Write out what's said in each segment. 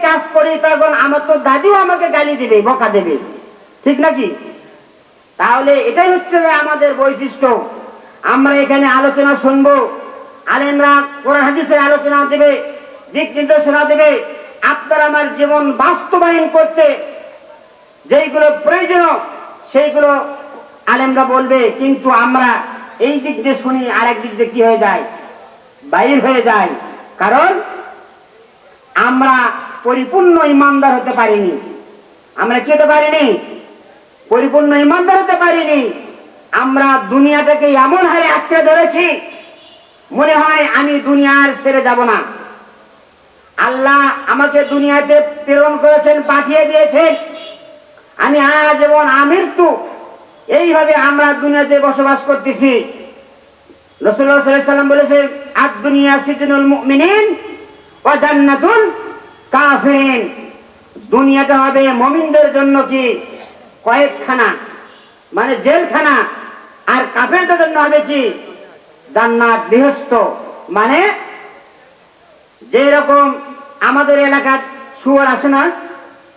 কাজ করি তখন আমার তো দাদিও আমাকে গালি দিবে, বকা দেবে, ঠিক নাকি? তাহলে এটাই হচ্ছে আমাদের বৈশিষ্ট্য। আমরা এখানে আলোচনা শুনবো, আলেমরা কোরআন হাদিসের আলোচনা দেবে, দিক নির্দেশনা দেবে, আপনার আমার জীবন বাস্তবায়ন করতে যেইগুলো প্রয়োজন সেইগুলো আলেমরা বলবে, কিন্তু আমরা এই দিক দিয়ে শুনি, আরেক দিক দিয়ে কি হয়ে যায়, বাইর হয়ে যায়। কারণ আমরা পরিপূর্ণ ইমানদার হতে পারিনি। আমরা কি হতে পারিনি? পরিপূর্ণ ইমানদার হতে পারিনি। আমরা দুনিয়াটাকে এমন হারে আঁকড়ে ধরেছি, মনে হয় আমি দুনিয়ার ছেড়ে যাব না। আল্লাহ আমাকে দুনিয়াতে প্রেরণ করেছেন, পাঠিয়ে দিয়েছেন, আমি আজীবন আমৃত্যু এইভাবে আমরা দুনিয়াতে বসবাস করতেছি। রাসূলুল্লাহ সাল্লাল্লাহু আলাইহি ওয়াসাল্লাম বলেছেন, আদ-দুনিয়া সিজনুল মুমিনিন ওয়া জান্নাতুল কাফিরিন। দুনিয়াটা হবে মুমিনদের জন্য কি কয়েকখানা, মানে জেলখানা, আর কাফেরদের জন্য হবে কি জান্নাত, বেহেশত। মানে যেরকম আমাদের এলাকার শুয়োর আসে না,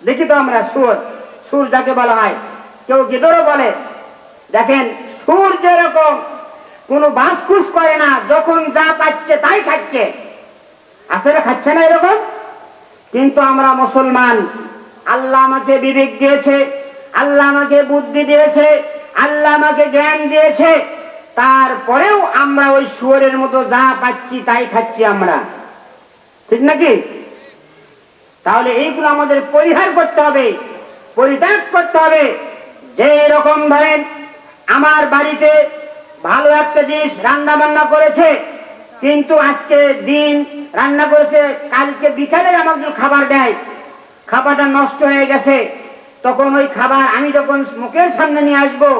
দেখি তো আমরা শুয়োর, সুর যাকে বলা হয়, কেউ গিদড়ও বলে। দেখেন সুর যেরকম কোনো বাসকুস করে না, যখন যা পাচ্ছে তাই খাচ্ছে, আসলে খাচ্ছে না এরকম। কিন্তু আমরা মুসলমান, আল্লাহ আমাকে বিবেক দিয়েছে, আল্লাহ আমাকে বুদ্ধি দিয়েছে, আল্লাহ আমাকে জ্ঞান দিয়েছে, তারপরেও আমরা ওই শুয়োরের মতো যা পাচ্ছি তাই খাচ্ছি আমরা, ঠিক নাকি? তাহলে এইগুলো আমাদের পরিহার করতে হবে, পরিত্যাগ করতে হবে। যে এরকম ধরেন আমার বাড়িতে ভালো একটা জিনিস রান্না বান্না করেছে, কিন্তু আজকে দিন রান্না করেছে, কালকে বিকালে আমাকে খাবার দেয়, খাবারটা নষ্ট হয়ে গেছে, তখন ওই খাবার আমি যখন মুখের সামনে নিয়ে আসবো,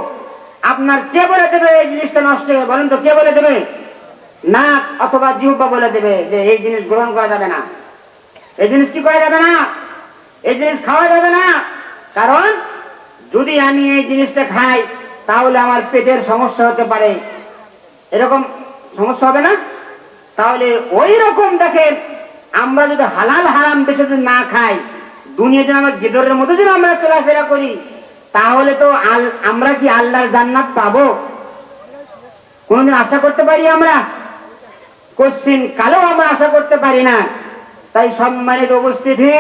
আপনার কে বলে দেবে এই জিনিসটা নষ্ট হয়ে? বলেন তো, কে বলে দেবে? নাক অথবা জিহ্বা বলে দেবে যে এই জিনিস গ্রহণ করা যাবে না, এই জিনিস কি করা যাবে না, এই জিনিস খাওয়া যাবে না। কারণ যদি আমি এই জিনিসটা খাই তাহলে আমার পেটের সমস্যা হতে পারে, এরকম সমস্যা হবে না? তাহলে ওই রকম দেখেন, আমরা যদি হালাল হারাম বেশি যদি না খাই, দুনিয়া যদি আমরা গেদরের মতো যদি আমরা চলাফেরা করি, তাহলে তো আমরা কি আল্লাহর জান্নাত পাবো? কোনদিন আশা করতে পারি আমরা? কোশ্চিন কালেও আমরা আশা করতে পারি না। তাই সম্মানিত উপস্থিতি,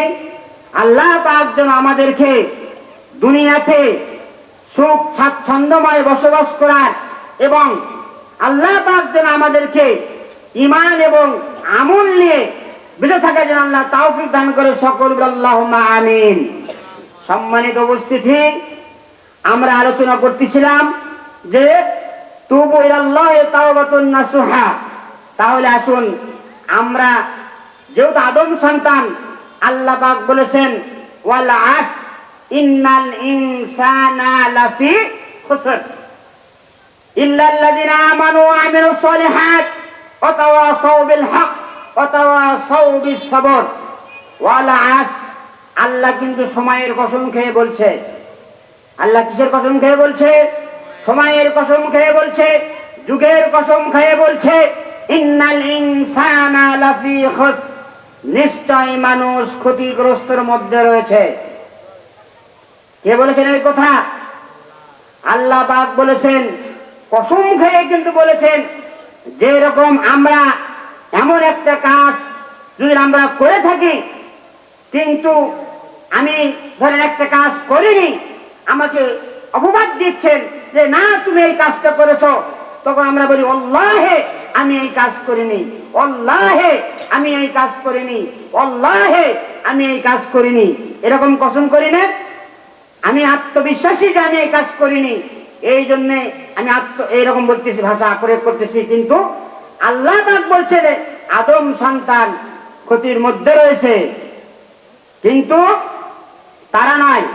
আল্লাহ পাক যেন আমাদেরকে দুনিয়াতে সুখ স্বাচ্ছন্দ্যময় বসবাস করার এবং আল্লাহ পাক যেন আমাদেরকে ঈমান এবং আমল নিয়ে বেঁচে থাকার জন্য আল্লাহ তৌফিক দান করে, সকল আল্লাহুম্মা আমিন। সম্মানিত উপস্থিতি, আমরা আলোচনা করতেছিলাম যে তুবু ইলাল্লাহি তাওবাতুন নাসুহা। তাহলে আসুন, আমরা যেহেতু আদম সন্তান, আল্লাহ পাক বলেছেন ওয়াল আস ইন্নাল ইনসানা লাফি খুসর ইল্লাল্লাযিনা আমানু ওয়া আমিলুস সলিহাত ওয়া তাওয়াসাউ বিল হক ওয়া তাওয়াসাউ বিস সবর। ওয়াল আস, আল্লাহ কিন্তু সময়ের কসম খেয়ে বলছে। আল্লাহ কিসের কসম খেয়ে বলছে? সময়ের কসম খেয়ে বলছে, যুগের কসম খেয়ে বলছে, ইন্নাল ইনসানা লাফি খুসর, নিশ্চয় মানুষ ক্ষতিগ্রস্তের মধ্যে রয়েছে। কে বলেছেন এই কথা? আল্লাহ পাক বলেছেন, কসম খেয়ে কিন্তু বলেছেন। যে রকম আমরা এমন একটা কাজ যদি আমরা করে থাকি, কিন্তু আমি ধরেন একটা কাজ করিনি, আমাকে অপবাদ দিচ্ছেন যে না তুমি এই কাজটা করেছো, তখন আমরা বলি আল্লাহে আমি এই কাজ করিনি, আল্লাহে আমি এই কাজ করিনি, আল্লাহে আমি এই কাজ করিনি। এরকম কসম করি না? আমি আত্মবিশ্বাসী যে আমি এই কাজ করিনি, এই জন্যে আমি এইরকম বলতেছি, ভাষা প্রয়োগ করতেছি। কিন্তু আল্লাহ পাক বলছে আদম সন্তান ক্ষতির মধ্যে রয়েছে, কিন্তু তারা নয়।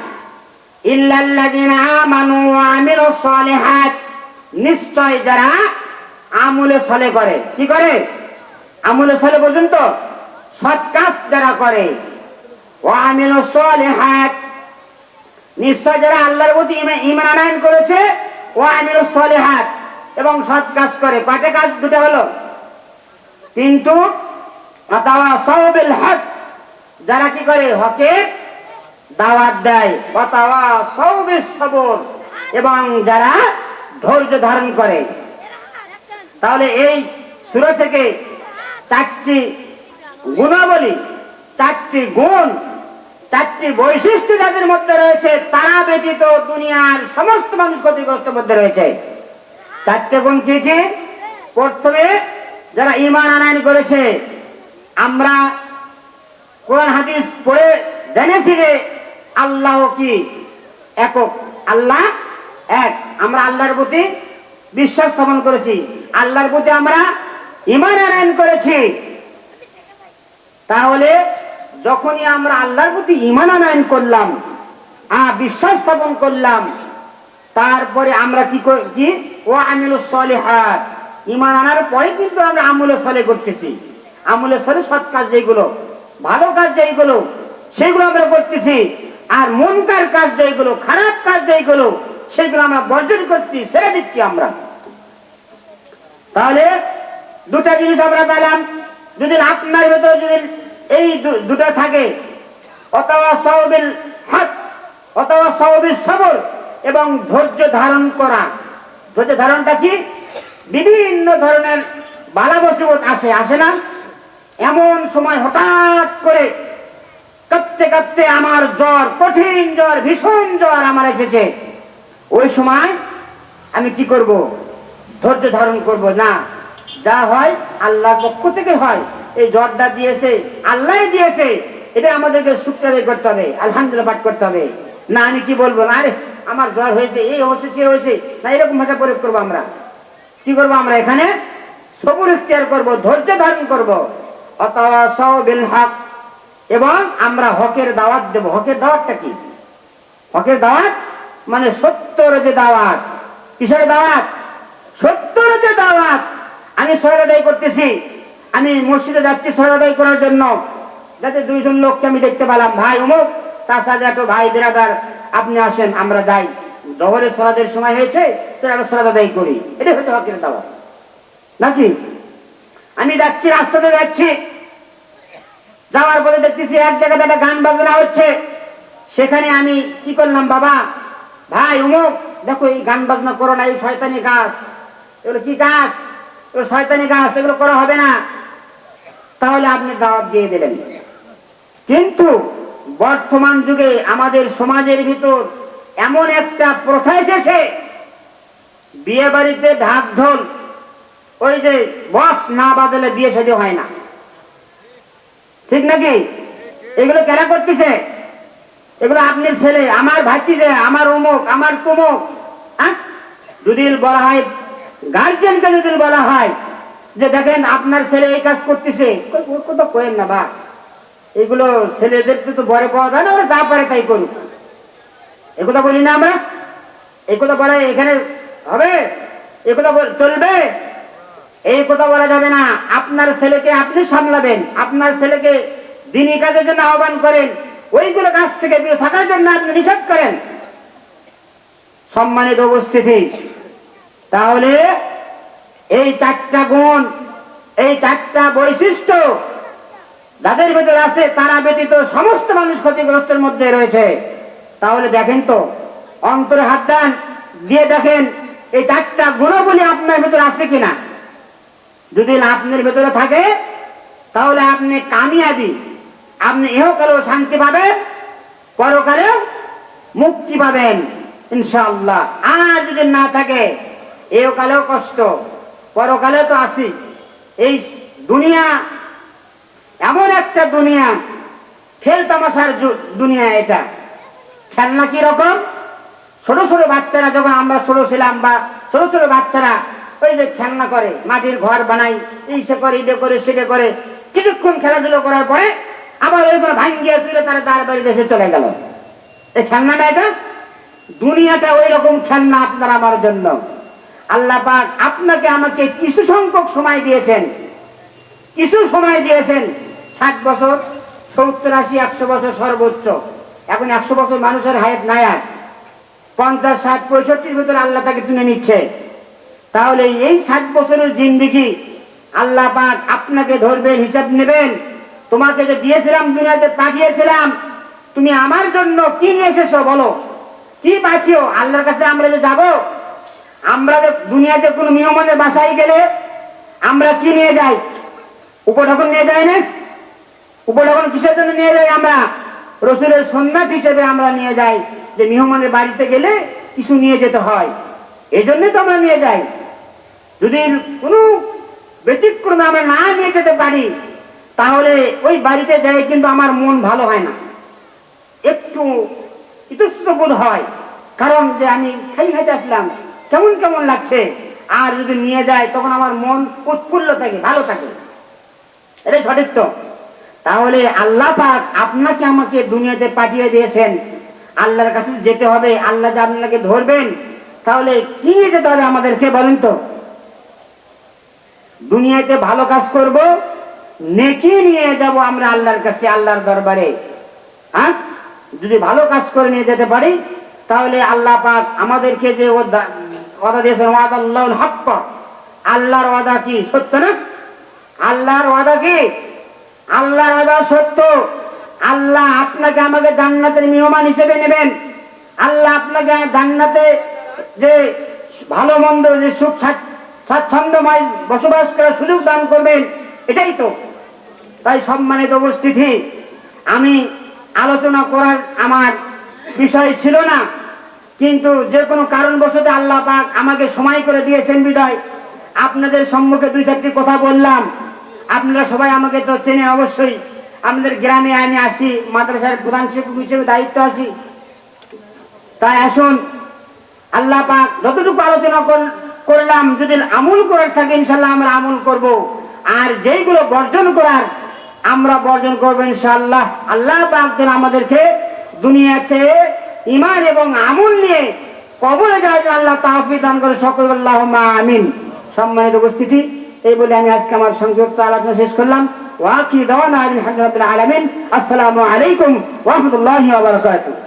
ইল্লাল্লাযিনা আমানু ওয়া আমিলুস সলিহাত, নিশ্চয় যারা আমলে সলে করে। কি করে? আমলে সলে পর্যন্ত সৎ কাজ যারা করে। ওয়া আমিলুস সলিহাত, নিশ্চয় যারা আল্লাহর প্রতি ঈমান আনয়ন করেছে, ওয়া আমিলুস সলিহাত, এবং সৎ কাজ করে। কয়টা কাজ? দুটো হলো। কিন্তু ওয়া তাওয়াসাউ বিল হক, যারা কি করে হকের দাওয়াত দেয়, ওয়াতাওয়াসাউ বিস-সাবর, এবং যারা ধৈর্য ধারণ করে। তাহলে এই সূরা থেকে চারটি গুণাবলী, চারটি গুণ, চারটি বৈশিষ্ট্য যাদের মধ্যে রয়েছে তারা ব্যতীত দুনিয়ার সমস্ত মানুষ ক্ষতিগ্রস্ত মধ্যে রয়েছে। চারটে গুণ কি কি? প্রথমে যারা ঈমান আনয়ন করেছে। আমরা কোরআন হাদিস পড়ে জেনেছি যে আল্লাহ কি? একক, আল্লাহ এক। আমরা আল্লাহর প্রতি বিশ্বাস স্থাপন করেছি, আল্লাহর প্রতি আমরা ঈমান আনয়ন করেছি। তাহলে যখনই আমরা আল্লাহর প্রতি ঈমান আনয়ন করলাম, বিশ্বাস স্থাপন করলাম, তারপরে আমরা কি করছি? ওয়া আমিলুস সলিহাত, ঈমান আনার পরে কিন্তু আমরা আমলে সলে করতেছি। আমলে সলে সৎ কাজ যেগুলো, ভালো কাজ যেগুলো, সেগুলো আমরা করতেছি। আর মুনকার কাজ যেগুলো, খারাপ কাজ যেগুলো, সেগুলো আমরা বর্জন করছি, ছেড়ে দিচ্ছি আমরা। তাহলে দুটা জিনিস আমরা পেলাম। যদি আপনার ভেতর যদি এই দুটো থাকে, ওয়াতাওয়াসাউ বিল হক, ওয়াতাওয়াসাউ বিস-সাবর, এবং ধৈর্য ধারণ করা। ধৈর্য ধারণটা কি? বিভিন্ন ধরনের বালা মুসিবত আসে না? এমন সময় হঠাৎ করে কাঁপতে কাঁপতে আমার জ্বর, কঠিন জ্বর, ভীষণ জ্বর আমার এসেছে। ওই সময় আমি কি করব? ধৈর্য ধারণ করব না, যা হয় আল্লাহর পক্ষ থেকে হয়। এই জ্বরটা দিয়েছে আল্লাহ দিয়েছে, এটা আমাদেরকে শুকর আদায় করতে হবে, আলহামদুলিল্লাহ পাঠ করতে হবে। না আমি কি বলবো? না আরে আমার জ্বর হয়েছে, এই হয়েছে, সে হয়েছে, না এরকম ভাষা প্রয়োগ করবো। আমরা কি করবো? আমরা এখানে সবুর ইখতিয়ার করব, ধৈর্য ধারণ করব। ওয়াতাওয়াসাউ বিল হক, এবং আমরা হকের দাওয়াত দেব। হকের দাওয়াতটা কি? হকের দাওয়াত মানে সত্যর যে দাওয়াত। কিসের দাওয়াত? সত্যর যে দাওয়াত। আমি সলাত আদায় করতেছি, আমি মসজিদে যাচ্ছি সলাত আদায় করার জন্য, যাতে দুইজন লোককে আমি দেখতে পেলাম, ভাই অমুক, তার সাথে একটা ভাই বিরাদার, আপনি আসেন আমরা যাই, জোহরের সলাতের সময় হয়েছে, তো আমরা সলাত আদায় করি। এটা হচ্ছে হকের দাওয়াত নাকি? আমি যাচ্ছি, রাস্তাতে যাচ্ছি, যাওয়ার পরে দেখতেছি এক জায়গাতে একটা গান বাজনা হচ্ছে। সেখানে আমি কি করলাম? বাবা, ভাই অমুক, দেখো এই গান বাজনা করো না, এই শয়তানি গাছ, এগুলো কি গাছ? এগুলো শয়তানি গাছ, এগুলো করা হবে না। তাহলে আপনি দাওয়াত দিয়ে দিলেন। কিন্তু বর্তমান যুগে আমাদের সমাজের ভিতর এমন একটা প্রথা এসেছে, বিয়ে বাড়িতে ঢাক ঢোল, ওই যে বক্স না বাজালে বিয়ে শাদী হয় না, ঠিক নাকি? এগুলো কেন করতেছে? এগুলো আপনার ছেলে, আমার ভাতিজা, আমার অমুক, আমার তমুক। যদি বলা হয়, গার্জিয়ানকে যদি বলা হয় যে দেখেন আপনার ছেলে এই কাজ করতেছে, কথা কয়েন না বা, এগুলো ছেলেদের তো বড় পাওয়া যায় না, ওরা যা পারে তাই করুক। একথা বলি না আমরা? এই কথা বলা এখানে হবে? এ কথা চলবে? এই কথা বলা যাবে না। আপনার ছেলেকে আপনি সামলাবেন, আপনার ছেলেকে দ্বীনি কাজের জন্য আহ্বান করেন, ওইগুলো কাজ থেকে বিরত থাকার জন্য আপনি নিষেধ করেন। সম্মানিত উপস্থিতি, তাহলে এই চারটা গুণ, এই চারটা বৈশিষ্ট্য যাদের ভেতরে আছে তারা ব্যতীত সমস্ত মানুষ ক্ষতিগ্রস্তের মধ্যে রয়েছে। তাহলে দেখেন তো, অন্তরে হাত দেন, দিয়ে দেখেন এই চারটা গুণাবলী আপনার ভেতরে আছে কিনা। যদি আপনার ভেতরে থাকে তাহলে আপনি কামিয়াবি, আপনি ইহকালেও শান্তি পাবেন, পরকালেও মুক্তি পাবেন ইনশাআল্লাহ। আর যদি না থাকে, ইহকালেও কষ্ট, পরকালেও তো আসি। এই দুনিয়া এমন একটা দুনিয়া, খেল তামাশার দুনিয়া। এটা খেলনা কি রকম? ছোট ছোট বাচ্চারা, যখন আমরা ছোট ছিলাম, বা ছোট ছোট বাচ্চারা ওই যে খেলনা করে, মাটির ঘর বানাই, এইসে করে, ইডে করে, সেটা করে, কিছুক্ষণ খেলাধুলো করার পরে আবার ওইগুলো ভাঙ্গিয়ে তুলে তারা তার বাড়ি দেশে চলে গেল। এই খেলনাটা, এটা দুনিয়াটা ওই রকম খেলনা আপনার আমার জন্য। আল্লাহ পাক আপনাকে আমাকে কিছু সংখ্যক সময় দিয়েছেন, কিছু সময় দিয়েছেন, 60 বছর, 70, 80, 100 বছর সর্বোচ্চ। এখন 100 বছর মানুষের হায়াত নাই, আর 50, 60, 65 ভিতরে আল্লাহ তাকে তুলে নিচ্ছে। তাহলে এই 60 বছরের জিন্দেগি আল্লাহ পাক আপনাকে ধরবেন, হিসাব নেবেন, তোমাকে যে দিয়েছিলাম, দুনিয়াতে পাঠিয়েছিলাম, তুমি আমার জন্য কি নিয়ে এসেছো বলো, কি পাঠিও? আল্লাহর কাছে আমরা যে যাব, আমরা যে দুনিয়াতে কোনো মেহমানের বাসায় গেলে আমরা কি নিয়ে যাই? উপঢৌকন নিয়ে যাই না? উপঢৌকন কিসের জন্য নিয়ে যাই? আমরা রসুলের সুন্নাত হিসেবে আমরা নিয়ে যাই যে মেহমানের বাড়িতে গেলে কিছু নিয়ে যেতে হয়, এই জন্যই তো আমরা নিয়ে যাই। যদি কোনো ব্যতিক্রমে আমরা না নিয়ে যেতে পারি, তাহলে ওই বাড়িতে যাই কিন্তু আমার মন ভালো হয় না, একটু ইতস্তত বোধ হয়, কারণ যে আমি খাই খাইতে আসলাম, কেমন কেমন লাগছে। আর যদি নিয়ে যায় তখন আমার মন উৎফুল্ল থাকে, ভালো থাকে। এটা সঠিক তো? তাহলে আল্লাহ পাক আপনাকে আমাকে দুনিয়াতে পাঠিয়ে দিয়েছেন, আল্লাহর কাছে যেতে হবে, আল্লাহ যে আপনাকে ধরবেন, তাহলে কি নিয়ে যেতে হবে আমাদেরকে বলেন তো? দুনিয়াতে ভালো কাজ করব, নেকি নিয়ে যাব আমরা আল্লাহর কাছে, আল্লাহর দরবারে। হ্যাঁ, যদি ভালো কাজ করে নিয়ে যেতে পারি, তাহলে আল্লাহ পাক আমাদেরকে যে ওয়াদা দিয়েছেন, ওয়াদাল্লাহুল হক, আল্লাহর ওয়াদা কি সত্য না? আল্লাহর ওয়াদা কি? আল্লাহর ওয়াদা সত্য। আল্লাহ আপনাকে আমাকে জান্নাতের মেহমান হিসেবে নেবেন, আল্লাহ আপনাকে জান্নাতে যে ভালো মন্দ, যে সুখ স্বাচ্ছন্দ্যময় বসবাস করার সুযোগ দান করবেন, এটাই তো। তাই সম্মানিত উপস্থিতি, আমি আলোচনা করার আমার বিষয় ছিল না, কিন্তু যে কোনো কারণবশত আল্লাহ পাক আমাকে সময় করে দিয়েছেন বিদায় আপনাদের সম্মুখে দুই চারটি কথা বললাম। আপনারা সবাই আমাকে তো চেনেন অবশ্যই, আমাদের গ্রামে আমি আসি, মাদ্রাসার প্রধান শিক্ষক হিসেবে দায়িত্ব আছি। তাই আসুন, আল্লাহ পাক যতটুকু আলোচনা করলাম, যদি আমল করার থাকে ইনশাল্লাহ আমরা আমল করব, আর যেইগুলো বর্জন করার আমরা বর্জন করবো ইনশাআল্লাহ। আল্লাহ পাক যেন আমাদেরকে দুনিয়াতে ঈমান এবং আমল নিয়ে কবরে যায় আল্লাহ তাওফিক দান করে, সকল আল্লাহুম্মা আমিন। সম্মানিত উপস্থিতি, এই বলে আমি আজকে আমার সংক্ষিপ্ত আলোচনা শেষ করলাম। ওয়া আখিরু দাওয়ানা আলহামদুলিল্লাহি রাব্বিল আলামিন। আসসালামু আলাইকুম ওয়া রাহমাতুল্লাহি ওয়া বারাকাতুহু।